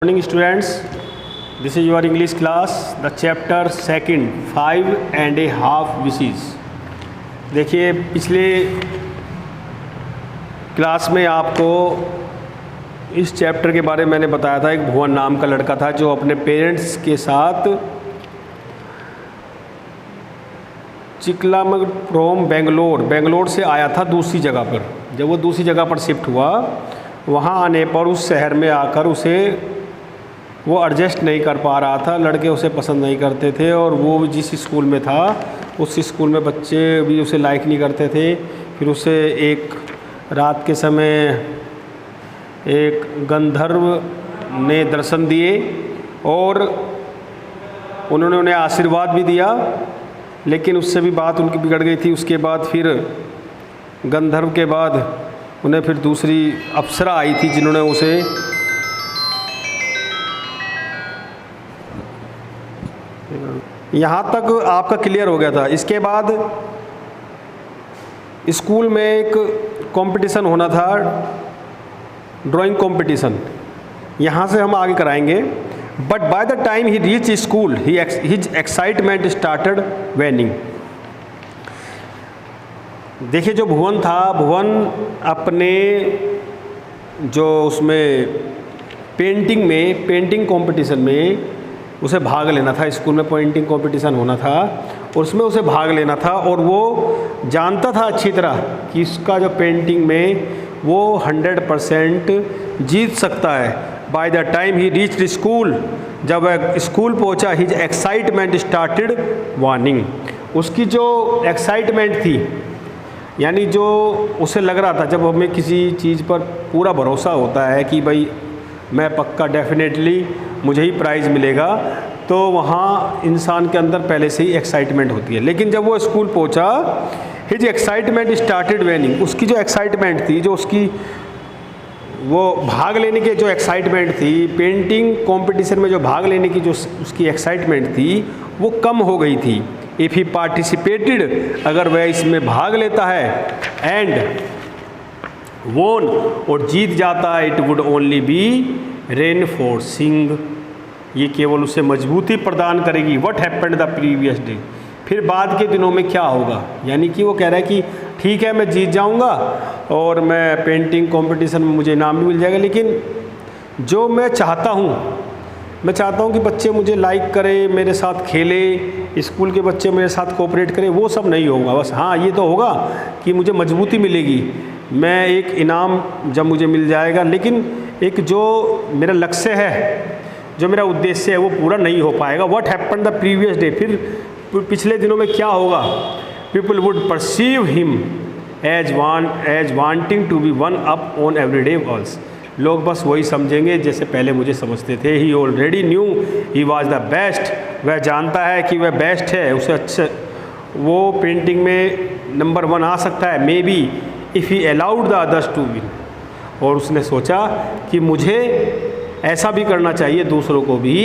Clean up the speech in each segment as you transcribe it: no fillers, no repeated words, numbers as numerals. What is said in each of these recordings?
Morning students, this is your English class, the chapter second, 5.5 wishes। देखिए पिछले class में आपको इस चैप्टर के बारे में मैंने बताया था। एक भुवन नाम का लड़का था जो अपने पेरेंट्स के साथ चिकलामग फ्रॉम बेंगलोर से आया था दूसरी जगह पर। जब वो दूसरी जगह पर शिफ्ट हुआ, वहाँ आने पर उस शहर में आकर उसे वो एडजस्ट नहीं कर पा रहा था। लड़के उसे पसंद नहीं करते थे और वो जिस स्कूल में था उस स्कूल में बच्चे भी उसे लाइक नहीं करते थे। फिर उसे एक रात के समय एक गंधर्व ने दर्शन दिए और उन्होंने उन्हें आशीर्वाद भी दिया, लेकिन उससे भी बात उनकी बिगड़ गई थी। उसके बाद फिर गंधर्व के बाद उन्हें फिर दूसरी अप्सरा आई थी जिन्होंने उसे यहाँ तक आपका क्लियर हो गया था। इसके बाद स्कूल में एक कंपटीशन होना था, ड्राइंग कंपटीशन। यहाँ से हम आगे कराएंगे। But by the time he reach school his excitement started waning. देखिए जो भुवन था, भुवन अपने जो उसमें पेंटिंग कंपटीशन में उसे भाग लेना था। स्कूल में पेंटिंग कंपटीशन होना था और उसमें उसे भाग लेना था और वो जानता था अच्छी तरह कि इसका जो पेंटिंग में वो 100% जीत सकता है। Bye the time he reached school, जब वह स्कूल पहुंचा, हिज एक्साइटमेंट स्टार्टेड वार्निंग। उसकी जो एक्साइटमेंट थी, यानी जो उसे लग रहा था, जब हमें किसी चीज़ पर पूरा भरोसा होता है कि भाई मैं पक्का डेफिनेटली मुझे ही प्राइज़ मिलेगा, तो वहाँ इंसान के अंदर पहले से ही एक्साइटमेंट होती है। लेकिन जब वो स्कूल पहुँचा, हिज एक्साइटमेंट स्टार्टेड वेनिंग। उसकी जो एक्साइटमेंट थी, जो उसकी वो भाग लेने की जो एक्साइटमेंट थी, पेंटिंग कंपटीशन में जो भाग लेने की जो उसकी एक्साइटमेंट थी, वो कम हो गई थी। इफ़ ही पार्टिसिपेटेड, अगर वह इसमें भाग लेता है, एंड वोन, और जीत जाता है, it would only be reinforcing, ये केवल उसे मजबूती प्रदान करेगी। What happened the previous day, फिर बाद के दिनों में क्या होगा। यानी कि वो कह रहा है कि ठीक है मैं जीत जाऊंगा और मैं पेंटिंग कंपटीशन में मुझे इनाम भी मिल जाएगा, लेकिन जो मैं चाहता हूँ कि बच्चे मुझे लाइक करें, मेरे साथ खेले, स्कूल के बच्चे मेरे साथ कोऑपरेट करें, वो सब नहीं होगा। बस हाँ ये तो होगा कि मुझे मजबूती मिलेगी, मैं एक इनाम जब मुझे मिल जाएगा, लेकिन एक जो मेरा लक्ष्य है, जो मेरा उद्देश्य है, वो पूरा नहीं हो पाएगा। What happened the previous day, फिर पिछले दिनों में क्या होगा। People would perceive him as wanting to be one up on everyday worlds, लोग बस वही समझेंगे जैसे पहले मुझे समझते थे। He already knew he was the best, वह जानता है कि वह बेस्ट है, उसे अच्छे वो पेंटिंग में नंबर 1 आ सकता है। Maybe if he allowed the others to win, और उसने सोचा कि मुझे ऐसा भी करना चाहिए, दूसरों को भी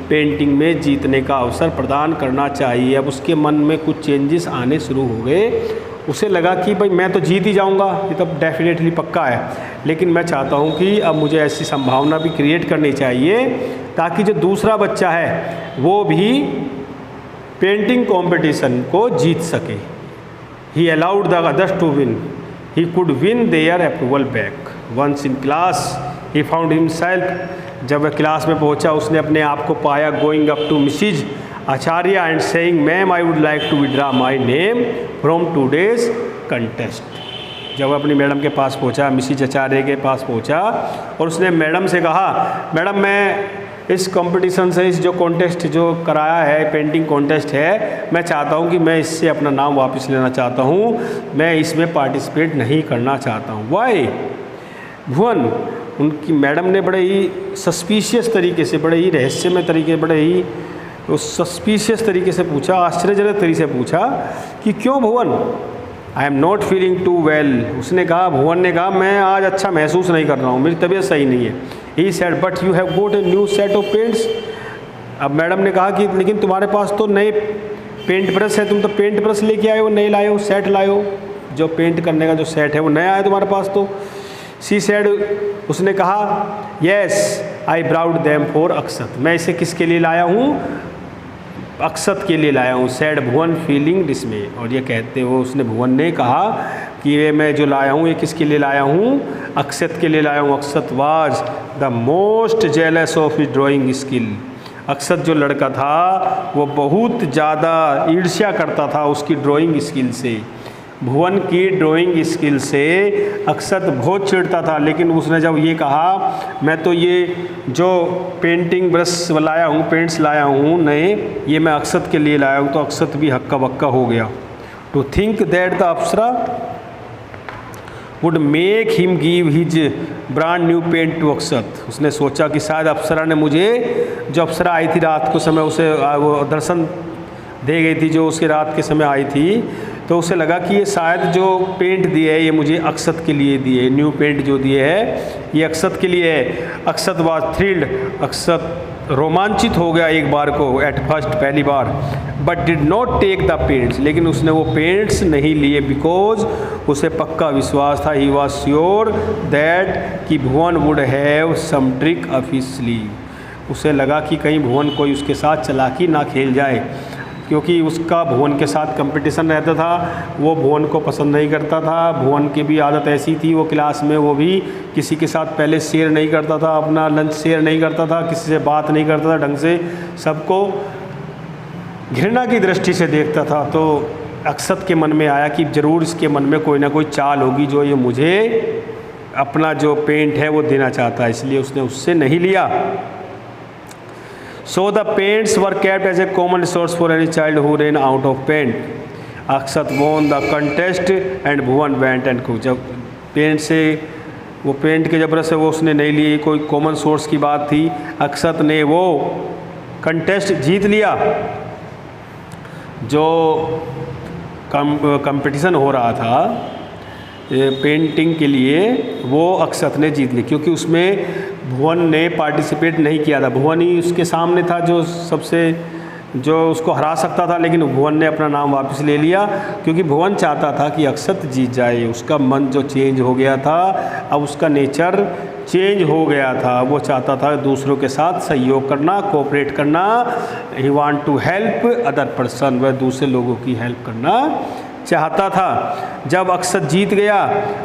पेंटिंग में जीतने का अवसर प्रदान करना चाहिए। अब उसके मन में कुछ चेंजेस आने शुरू हो गए। उसे लगा कि भाई मैं तो जीत ही जाऊंगा, ये तो डेफिनेटली पक्का है, लेकिन मैं चाहता हूं कि अब मुझे ऐसी संभावना भी क्रिएट करनी चाहिए ताकि जो दूसरा बच्चा है वो भी पेंटिंग कंपटीशन को जीत सके। He allowed the others to win, he could win their approval back. Once in class, he found himself, जब वह क्लास में पहुंचा उसने अपने आप को पाया, going up to Mrs. Acharya and saying, ma'am I would like to withdraw my name from today's contest। जब वह अपनी मैडम के पास पहुंचा, मिसिज आचार्य के पास पहुंचा, और उसने मैडम से कहा, मैडम मैं इस कंपटीशन से, इस जो कॉन्टेस्ट जो कराया है, पेंटिंग कॉन्टेस्ट है, मैं चाहता हूं कि मैं इससे अपना नाम वापस लेना चाहता हूं, मैं इसमें पार्टिसिपेट नहीं करना चाहता हूं। वाई भुवन, उनकी मैडम ने बड़े ही सस्पिशियस तरीके से, बड़े ही रहस्यमय तरीके, बड़े ही सस्पिशियस तरीके से पूछा, आश्चर्यजनक तरीके से पूछा कि क्यों Bhuvan. I am not feeling too well, उसने कहा, भुवन ने कहा मैं आज अच्छा महसूस नहीं कर रहा हूँ, मेरी तबीयत सही नहीं है। He said but you have got a new set of paints. अब मैडम ने कहा कि लेकिन तुम्हारे पास तो नए पेंट ब्रश है, तुम तो पेंट ब्रश लेके आए हो, नए लाए हो, सेट लाए हो, जो पेंट करने का जो सेट है वो नया है तुम्हारे पास। तो शी सेड, उसने कहा, yes I brought them for Akshat, मैं इसे किसके लिए लाया हूँ, अक्षत के लिए लाया हूँ। सैड भुवन फीलिंग डिसमे, और ये कहते हो उसने, भुवन ने कहा कि ये मैं जो लाया हूँ ये किसके लिए लाया हूँ, अक्षत के लिए लाया हूँ। Akshat was the most jealous of his drawing skill, Akshat जो लड़का था वो बहुत ज़्यादा ईर्ष्या करता था उसकी ड्राइंग स्किल से, भुवन की ड्राइंग स्किल से अक्षत बहुत चिढ़ता था। लेकिन उसने जब ये कहा मैं तो ये जो पेंटिंग ब्रश लाया हूँ, पेंट्स लाया हूँ नए, ये मैं अक्षत के लिए लाया हूँ, तो अक्षत भी हक्का बक्का हो गया। To think that the apsara would make him give his brand new paint to Akshat, उसने सोचा कि शायद अप्सरा ने मुझे, जो अप्सरा आई थी रात को समय, उसे वो दर्शन दे गई थी जो उसके रात के समय आई थी, तो उसे लगा कि ये शायद जो पेंट दिए है ये मुझे अक्षत के लिए दिए, न्यू पेंट जो दिए है ये अक्षत के लिए है। अक्षत वाज थ्रिल्ड, अक्षत रोमांचित हो गया एक बार को, एट फर्स्ट पहली बार, but did not take the paints, लेकिन उसने वो पेंट्स नहीं लिए, बिकॉज उसे पक्का विश्वास था, ही वॉज श्योर दैट कि Bhuvan would have some trick up his sleeve, उसे लगा कि कहीं भुवन कोई उसके साथ चालाकी ना खेल जाए, क्योंकि उसका भुवन के साथ कंपटीशन रहता था, वो भुवन को पसंद नहीं करता था। भुवन की भी आदत ऐसी थी, वो क्लास में वो भी किसी के साथ पहले शेयर नहीं करता था, अपना लंच शेयर नहीं करता था, किसी से बात नहीं करता था ढंग से, सबको घृणा की दृष्टि से देखता था। तो अक्षत के मन में आया कि ज़रूर इसके मन में कोई ना कोई चाल होगी जो ये मुझे अपना जो पेंट है वो देना चाहता है, इसलिए उसने उससे नहीं लिया। So the paints were kept as a common resource for any child who ran out of paint. Akshat won the contest and Bhuvan went and cooked. जब पेंट से वो पेंट के जबरदस्त से वो उसने नहीं ली, कोई कॉमन सोर्स की बात थी, अक्षत ने वो कंटेस्ट जीत लिया जो कंपटीशन हो रहा था पेंटिंग के लिए, वो अक्षत ने जीत ली, क्योंकि उसमें भुवन ने पार्टिसिपेट नहीं किया था। भुवन ही उसके सामने था जो सबसे, जो उसको हरा सकता था, लेकिन भुवन ने अपना नाम वापस ले लिया, क्योंकि भुवन चाहता था कि अक्षत जीत जाए। उसका मन जो चेंज हो गया था, अब उसका नेचर चेंज हो गया था, वो चाहता था दूसरों के साथ सहयोग करना, कोऑपरेट करना, he want to help other person, वह दूसरे लोगों की हेल्प करना चाहता था। जब अक्षत जीत गया,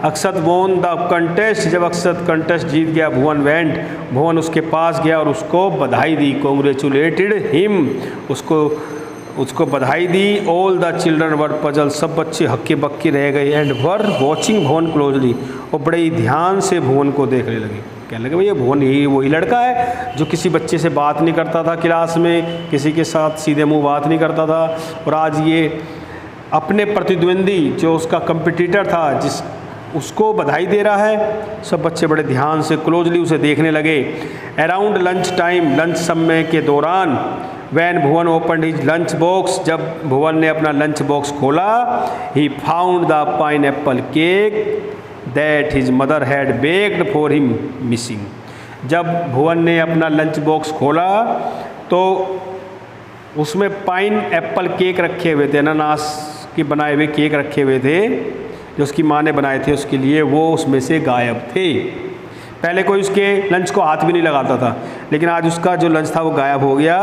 अक्षत वोन द कंटेस्ट, जब अक्षत कंटेस्ट जीत गया, भुवन वेंट, भुवन उसके पास गया और उसको बधाई दी, कॉन्ग्रेचुलेटेड हिम, उसको बधाई दी। All the children were puzzled, सब बच्चे हक्के बक्के रह गए, and were watching Bhuvan closely, और बड़े ही ध्यान से भुवन को देखने लगे। कहने लगे भैया भुवन ही वही लड़का है जो किसी बच्चे से बात नहीं करता था क्लास में, किसी के साथ सीधे मुंह बात नहीं करता था, और आज ये अपने प्रतिद्वंदी जो उसका कंपटीटर था उसको बधाई दे रहा है। सब बच्चे बड़े ध्यान से क्लोजली उसे देखने लगे। अराउंड लंच टाइम, लंच समय के दौरान, वैन भुवन ओपन हिज लंच बॉक्स, जब भुवन ने अपना लंच बॉक्स खोला, he found the pineapple cake that his mother had baked for him missing. जब भुवन ने अपना लंच बॉक्स खोला तो उसमें पाइन एप्पल केक रखे हुए थे, अनानास के बनाए हुए केक रखे हुए थे जो उसकी माँ ने बनाए थे उसके लिए, वो उसमें से गायब थे। पहले कोई उसके लंच को हाथ भी नहीं लगाता था, लेकिन आज उसका जो लंच था वो गायब हो गया।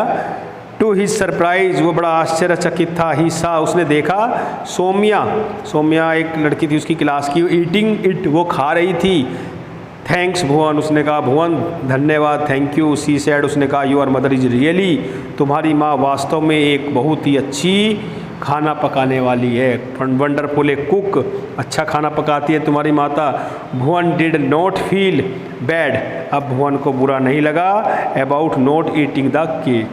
टू हिज सरप्राइज, वो बड़ा आश्चर्यचकित था, ही सा, उसने देखा सोम्या एक लड़की थी उसकी क्लास की, ईटिंग इट, वो खा रही थी। थैंक्स भुवन, उसने कहा भुवन धन्यवाद, थैंक यू। सी सैड, उसने कहा योर मदर इज रियली, तुम्हारी माँ वास्तव में एक बहुत ही अच्छी खाना पकाने वाली है, वंडरफुल ए कुक, अच्छा खाना पकाती है तुम्हारी माता। भुवन डिड नॉट फील बैड, अब भुवन को बुरा नहीं लगा about not eating the cake,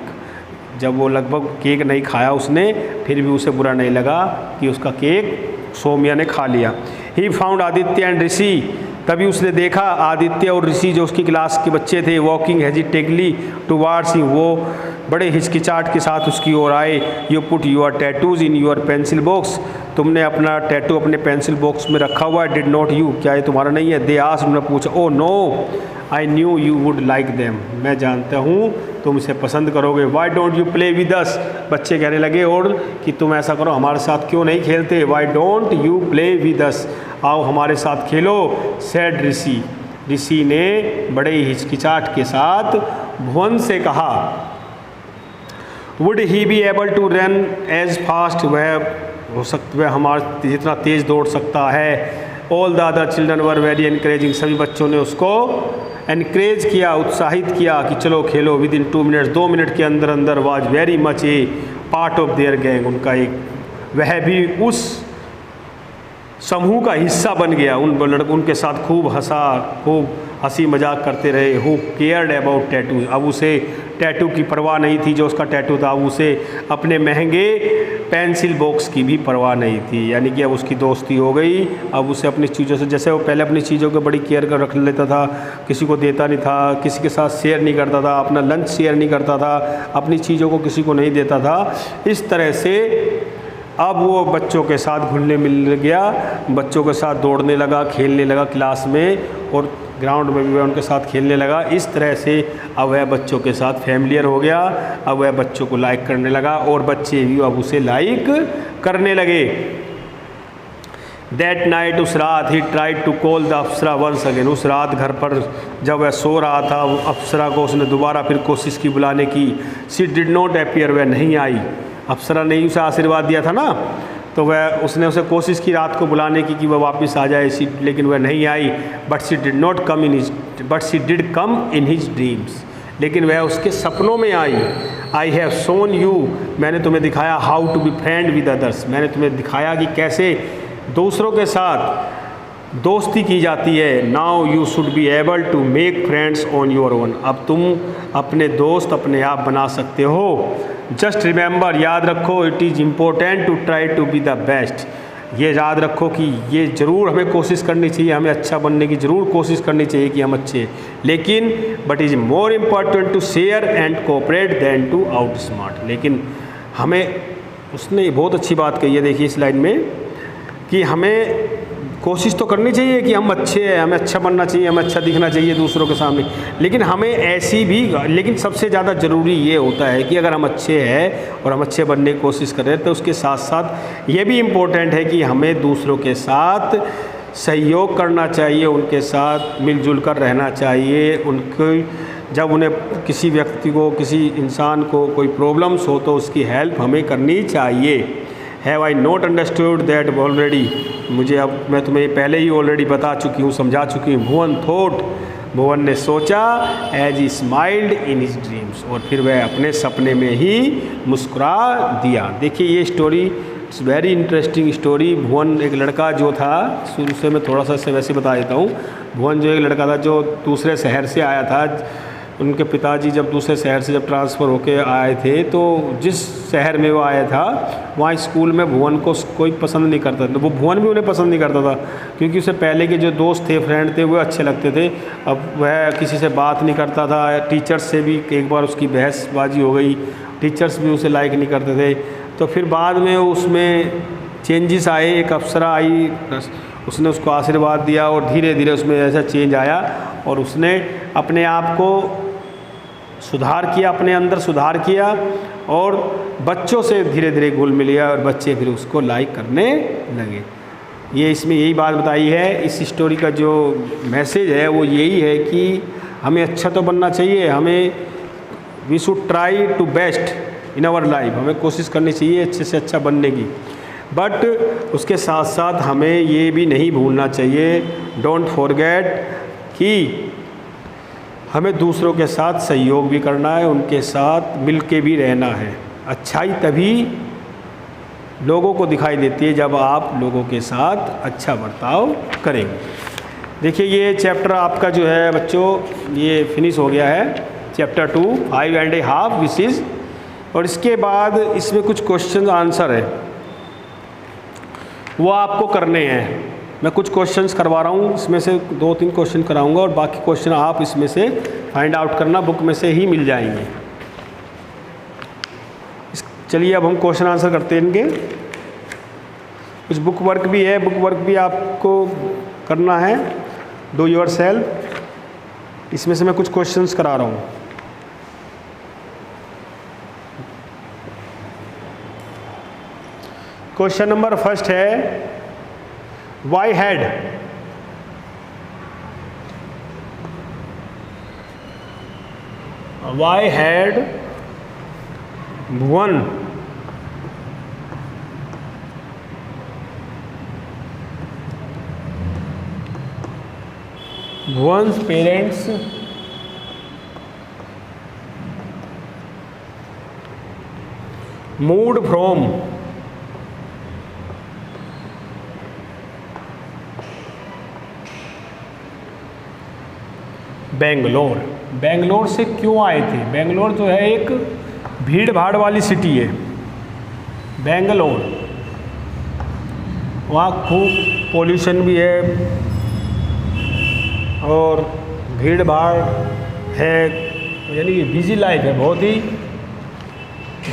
जब वो लगभग केक नहीं खाया उसने, फिर भी उसे बुरा नहीं लगा कि उसका केक सोम्या ने खा लिया। ही फाउंड आदित्य एंड ऋषि, तभी उसने देखा आदित्य और ऋषि जो उसकी क्लास के बच्चे थे, वॉकिंग हेजिटेटली टुवार्ड्स हिम, वो बड़े हिचकिचाहट के साथ उसकी ओर आए। You put your tattoos in your pencil box, तुमने अपना टैटू अपने पेंसिल बॉक्स में रखा हुआ है। डिड नॉट यू, क्या ये तुम्हारा नहीं है? दे आस्क्ड, उन्होंने पूछा। Oh no I knew you would like them, मैं जानता हूँ तुम इसे पसंद करोगे। Why don't you play with us, बच्चे कहने लगे और कि तुम ऐसा करो हमारे साथ क्यों नहीं खेलते। Y don't you play with अस, आओ हमारे साथ खेलो। सैड ऋषि, ऋषि ने बड़े ही हिचकिचाहट के साथ भुवन से कहा, would he be able to run as fast, वह हमारे जितना तेज़ दौड़ सकता है। All the other children were very encouraging, सभी बच्चों ने उसको एनकरेज किया, उत्साहित किया कि चलो खेलो। विद इन 2 मिनट्स, 2 मिनट के अंदर अंदर was very much A part of their gang, उनका एक, वह भी उस समूह का हिस्सा बन गया। उनके साथ खूब हंसी मजाक करते रहे। हु केयर्ड अबाउट टैटू, अब उसे टैटू की परवाह नहीं थी, जो उसका टैटू था, अब उसे अपने महंगे पेंसिल बॉक्स की भी परवाह नहीं थी। यानी कि अब उसकी दोस्ती हो गई। अब उसे अपनी चीज़ों से, जैसे वो पहले अपनी चीज़ों को बड़ी केयर कर रख लेता था, किसी को देता नहीं था, किसी के साथ शेयर नहीं करता था, अपना लंच शेयर नहीं करता था, अपनी चीज़ों को किसी को नहीं देता था, इस तरह से अब वो बच्चों के साथ घुलने मिल गया, बच्चों के साथ दौड़ने लगा, खेलने लगा क्लास में, और ग्राउंड में भी वह उनके साथ खेलने लगा। इस तरह से अब वह बच्चों के साथ फैमिलियर हो गया। अब वह बच्चों को लाइक करने लगा और बच्चे भी अब उसे लाइक करने लगे। दैट नाइट, उस रात, he tried to call the apsara once again, उस रात घर पर जब वह सो रहा था, अप्सरा को उसने दोबारा फिर कोशिश की बुलाने की। शी डिड नॉट अपीयर, वह नहीं आई। अप्सरा ने उसे आशीर्वाद दिया था ना, तो उसने उसे कोशिश की रात को बुलाने की कि वह वापस आ जाए, लेकिन वह नहीं आई। But she did come in his dreams, लेकिन वह उसके सपनों में आई। आई हैव शोन यू, मैंने तुम्हें दिखाया, how to be friend with others, मैंने तुम्हें दिखाया कि कैसे दूसरों के साथ दोस्ती की जाती है। Now you should be able to make friends on your own, अब तुम अपने दोस्त अपने आप बना सकते हो। जस्ट रिमेंबर, याद रखो, it is important to try to be the best, ये याद रखो कि ये ज़रूर हमें कोशिश करनी चाहिए, हमें अच्छा बनने की ज़रूर कोशिश करनी चाहिए कि हम अच्छे, लेकिन but is more important to share and cooperate than to outsmart. लेकिन हमें, उसने बहुत अच्छी बात कही है, देखिए इस लाइन में, कि हमें कोशिश तो करनी चाहिए कि हम अच्छे हैं, हमें अच्छा बनना चाहिए, हमें अच्छा दिखना चाहिए दूसरों के सामने, लेकिन हमें ऐसी भी, लेकिन सबसे ज़्यादा ज़रूरी ये होता है कि अगर हम अच्छे हैं और हम अच्छे बनने की कोशिश कर रहे हैं, तो उसके साथ साथ ये भी इम्पोर्टेंट है कि हमें दूसरों के साथ सहयोग करना चाहिए, उनके साथ मिलजुल कर रहना चाहिए। जब उन्हें किसी व्यक्ति को, किसी इंसान को कोई प्रॉब्लम्स हो तो उसकी हेल्प हमें करनी चाहिए। Have I not understood that already, मैं तुम्हें पहले ही ऑलरेडी बता चुकी हूँ, समझा चुकी हूँ। भुवन थॉट, भुवन ने सोचा, as he smiled in his dreams, और फिर वह अपने सपने में ही मुस्कुरा दिया। देखिए ये story, it's very interesting story. Bhuvan एक लड़का जो था, शुरू से मैं थोड़ा सा इससे वैसे बता देता हूँ। भुवन जो एक लड़का था जो दूसरे शहर से आया था, उनके पिताजी जब दूसरे शहर से जब ट्रांसफ़र होके आए थे, तो जिस शहर में वो आया था वहाँ स्कूल में भुवन को कोई पसंद नहीं करता था, वो भुवन भी उन्हें पसंद नहीं करता था, क्योंकि उसे पहले के जो दोस्त थे, फ्रेंड थे, वो अच्छे लगते थे। अब वह किसी से बात नहीं करता था, टीचर्स से भी एक बार उसकी बहसबाजी हो गई, टीचर्स भी उसे लाइक नहीं करते थे। तो फिर बाद में उसमें चेंजेस आए, एक अप्सरा आई, उसने उसको आशीर्वाद दिया और धीरे धीरे उसमें ऐसा चेंज आया और उसने अपने आप को सुधार किया, अपने अंदर सुधार किया और बच्चों से धीरे धीरे घुल मिल गया और बच्चे फिर उसको लाइक करने लगे। ये इसमें यही बात बताई है। इस स्टोरी का जो मैसेज है वो यही है कि हमें अच्छा तो बनना चाहिए, हमें we should try to best in our life, हमें कोशिश करनी चाहिए अच्छे से अच्छा बनने की, बट उसके साथ साथ हमें ये भी नहीं भूलना चाहिए, डोंट फॉरगेट, कि हमें दूसरों के साथ सहयोग भी करना है, उनके साथ मिल के भी रहना है। अच्छाई तभी लोगों को दिखाई देती है जब आप लोगों के साथ अच्छा बर्ताव करेंगे। देखिए ये चैप्टर आपका जो है बच्चों ये फिनिश हो गया है, चैप्टर 2 5.5 विशेज़, और इसके बाद इसमें कुछ क्वेश्चन आंसर है वो आपको करने हैं। मैं कुछ क्वेश्चंस करवा रहा हूँ, इसमें से 2-3 क्वेश्चन कराऊंगा और बाकी क्वेश्चन आप इसमें से फाइंड आउट करना, बुक में से ही मिल जाएंगे। चलिए अब हम क्वेश्चन आंसर करते हैं इनके। कुछ बुक वर्क भी है, बुक वर्क भी आपको करना है, डू योर सेल्फ। इसमें से मैं कुछ क्वेश्चंस करा रहा हूँ। क्वेश्चन नंबर फर्स्ट है, why had Why had Bhuvan Bhuvan's parents moved from Bangalore? Bangalore से क्यों आए थे? बेंगलोर जो है एक भीड़ भाड़ वाली सिटी है, बेंगलोर। वहाँ खूब पोल्यूशन भी है और भीड़ भाड़ है, यानी कि बिजी लाइफ है बहुत ही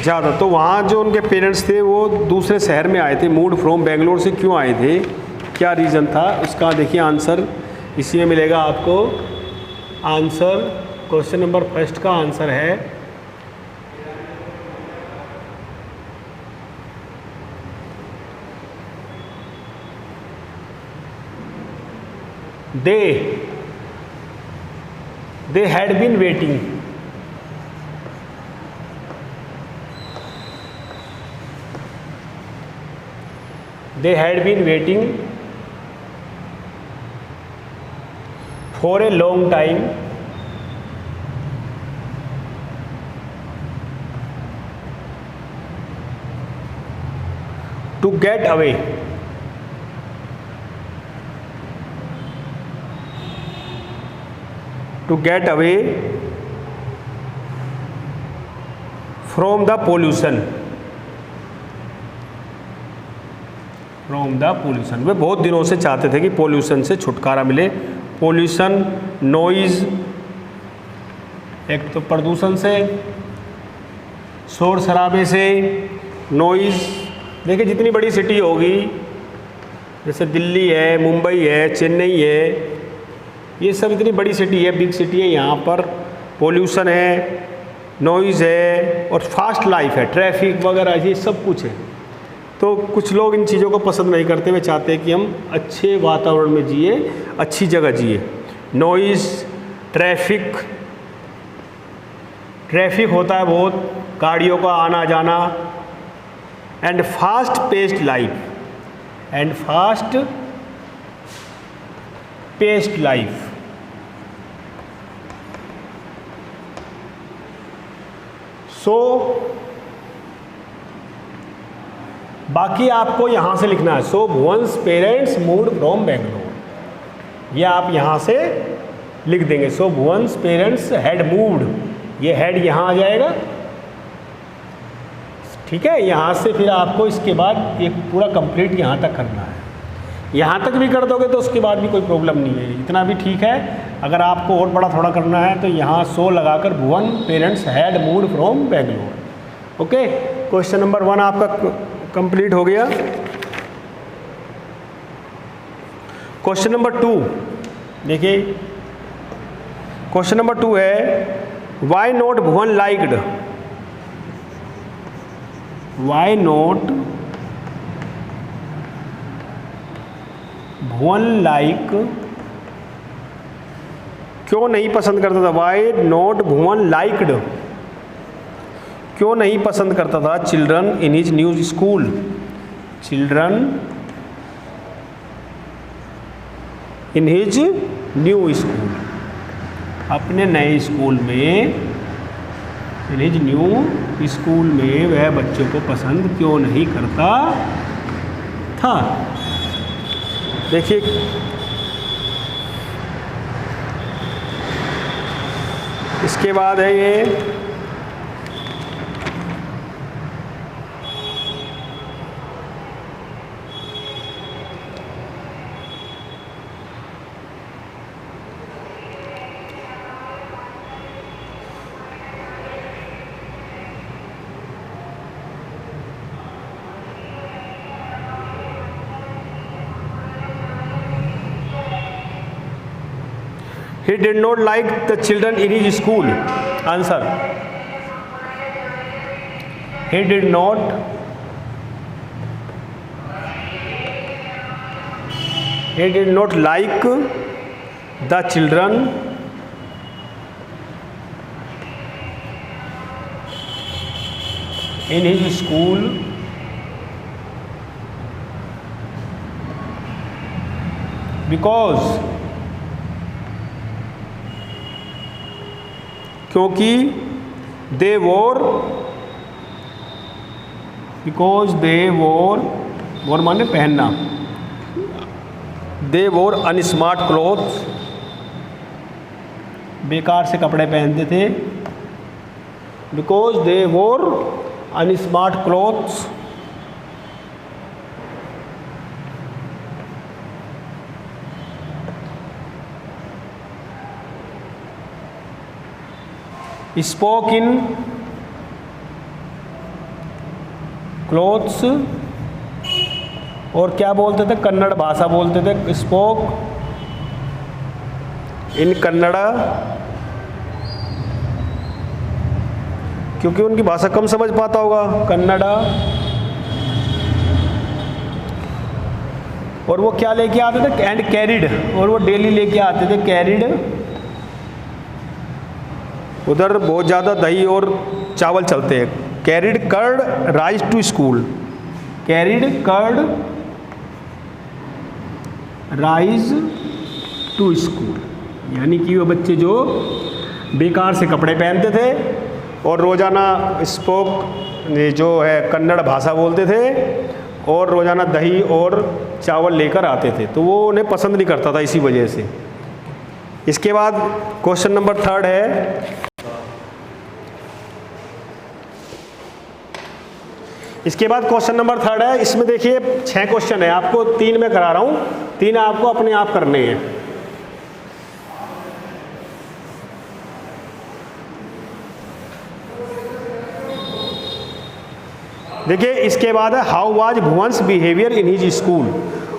ज़्यादा। तो वहाँ जो उनके पेरेंट्स थे वो दूसरे शहर में आए थे। मूड फ्रॉम बेंगलोर से क्यों आए थे, क्या रीज़न था, उसका देखिए आंसर इसी में मिलेगा आपको। आंसर क्वेश्चन नंबर फर्स्ट का आंसर है they had been waiting for a long time to get away from the pollution वे बहुत दिनों से चाहते थे कि पोल्यूशन से छुटकारा मिले। पोल्यूशन, नॉइज़, एक तो प्रदूषण से, शोर शराबे से, नॉइज़। देखिए जितनी बड़ी सिटी होगी, जैसे दिल्ली है, मुंबई है, चेन्नई है, ये सब इतनी बड़ी सिटी है, बिग सिटी है, यहाँ पर पोल्यूशन है, नॉइज़ है और फास्ट लाइफ है, ट्रैफिक वगैरह ये सब कुछ है। तो कुछ लोग इन चीज़ों को पसंद नहीं करते, वे चाहते हैं कि हम अच्छे वातावरण में जिए, अच्छी जगह जिए। नॉइज़, ट्रैफिक होता है बहुत, गाड़ियों का आना जाना, एंड फास्ट पेस्ड लाइफ। सो बाकी आपको यहाँ से लिखना है। सो भुवन्स पेरेंट्स मूव्ड फ्रॉम बेंगलोर, ये आप यहाँ से लिख देंगे। सो भुवन्स पेरेंट्स हैड मूव्ड, ये हैड यहाँ आ जाएगा, ठीक है। यहाँ से फिर आपको इसके बाद एक पूरा कंप्लीट यहाँ तक करना है। यहाँ तक भी कर दोगे तो उसके बाद भी कोई प्रॉब्लम नहीं है, इतना भी ठीक है। अगर आपको और बड़ा थोड़ा करना है तो यहाँ सो लगाकर Bhuvan parents had moved from Bangalore. Okay, question number 1 आपका कंप्लीट हो गया। क्वेश्चन नंबर 2 देखिए, क्वेश्चन नंबर 2 है why not Bhuvan liked, why not Bhuvan like, क्यों नहीं पसंद करता था, वाई नॉट भुवन लाइक्ड, क्यों नहीं पसंद करता था children in his new school, children in his new school, अपने नए स्कूल में, इन हिज न्यू स्कूल में वह बच्चों को पसंद क्यों नहीं करता था। देखिए इसके बाद है ये He did not like the children in his school. Answer. He did not like the children in his school because क्योंकि they wore माने पहनना, they wore unsmart clothes, बेकार से कपड़े पहनते थे, because they wore unsmart clothes, spoke in clothes, और क्या बोलते थे, कन्नड़ भाषा बोलते थे, स्पोक इन कन्नड़ा, क्योंकि उनकी भाषा कम समझ पाता होगा कन्नड़ा। और वो क्या लेके आते थे, एंड कैरिड, और वो डेली लेके आते थे कैरिड। उधर बहुत ज़्यादा दही और चावल चलते हैं। Carried curd rice to school, carried curd rice to school, यानी कि वो बच्चे जो बेकार से कपड़े पहनते थे और रोज़ाना स्पोक जो है कन्नड़ भाषा बोलते थे और रोज़ाना दही और चावल लेकर आते थे, तो वो उन्हें पसंद नहीं करता था इसी वजह से। इसके बाद क्वेश्चन नंबर 3 है, इसके बाद क्वेश्चन नंबर 3 है। इसमें देखिए 6 क्वेश्चन है, आपको 3 में करा रहा हूँ, 3 आपको अपने आप करने हैं। देखिए इसके बाद है, how was Bhuvan's behaviour in his school,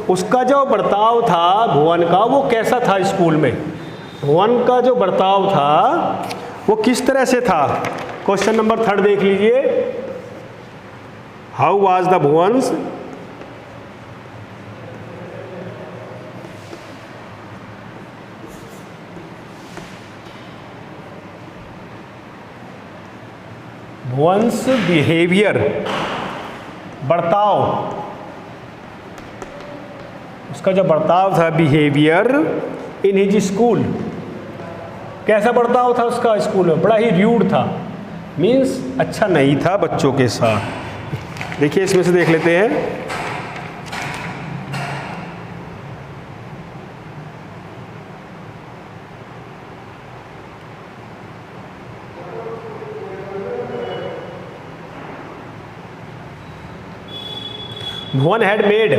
उसका जो बर्ताव था भुवन का वो कैसा था स्कूल में, भुवन का जो बर्ताव था वो किस तरह से था। क्वेश्चन नंबर 3 देख लीजिए, हाउ वाज द भुवन्स भुवन्स बिहेवियर, बर्ताव, उसका जो बर्ताव था बिहेवियर इन हिज स्कूल, कैसा बर्ताव था उसका स्कूल में, बड़ा ही र्यूड था, मीन्स अच्छा नहीं था बच्चों के साथ। देखिए इसमें से देख लेते हैं, Bhuvan had made,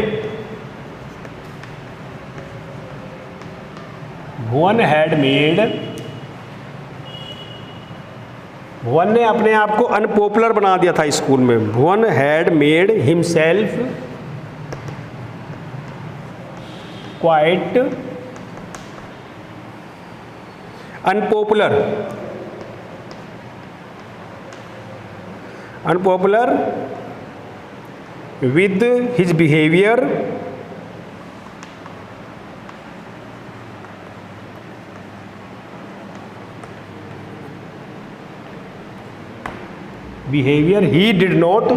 Bhuvan had made, Bhuvan ने अपने आप को अनपॉपुलर बना दिया था स्कूल में। Bhuvan had made himself quite unpopular, unpopular with his behavior he did not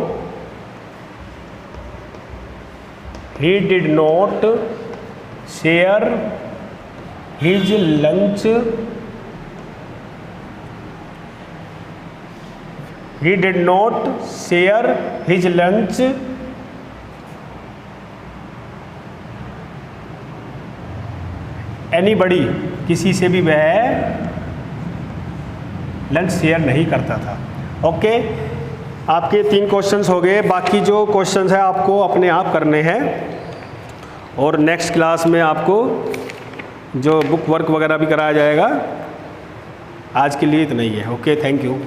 share his lunch, he did not share his lunch anybody, किसी से भी वह लंच शेयर नहीं करता था। ओके, आपके 3 क्वेश्चंस हो गए, बाकी जो क्वेश्चंस है आपको अपने आप करने हैं और नेक्स्ट क्लास में आपको जो बुक वर्क वगैरह भी कराया जाएगा। आज के लिए इतना ही है। Okay, thank you.